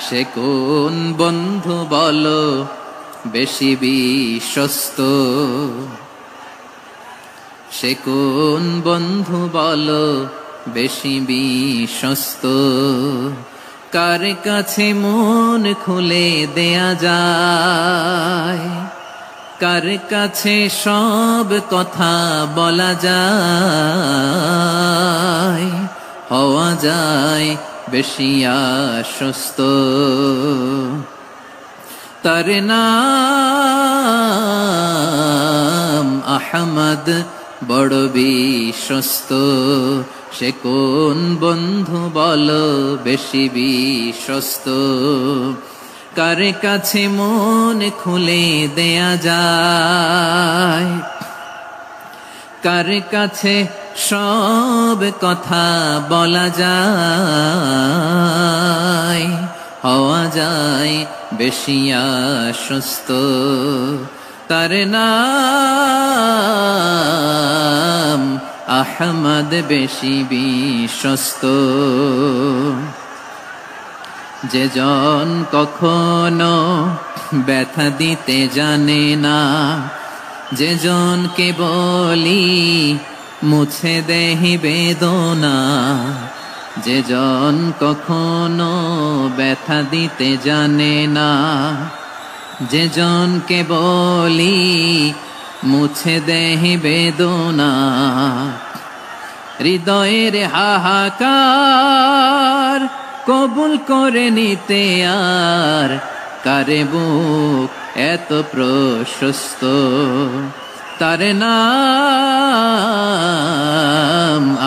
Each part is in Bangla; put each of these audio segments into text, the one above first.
সে কোন বন্ধু বলো বেশি বিশ্বস্ত, সে কোন বন্ধু বলো বেশি বিশ্বস্ত, কার কাছে মন খুলে দেয়া যায়, কার কাছে সব কথা বলা যায়, হওয়া যায় বেশি আশ্বস্ত। তার নাম আহমদ, বড় বিশ্বস্ত। সে কোন বন্ধু বলো বেশি বিশ্বস্ত, কার কাছে মন খুলে দেয়া যায়, কার কাছে সব কথা বলা যায়, হওয়া যায় বেশি আশ্বস্ত। তার নাম আহমদ, বেশি বিশ্বস্ত। যে জন কখনো ব্যথা দিতে জানে না, যে জনকে বলি মুছে দেহি বেদনা, যে জন কখনো ব্যথা দিতে জানে না, যে জনকে বলি মুছে দেহি বেদনা, হৃদয়ের হাহাকার কবুল করে নিতে আর কারে বুক এত প্রশস্ত। তার নাম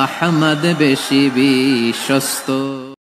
আহমদ, বেশি বিশ্বস্ত।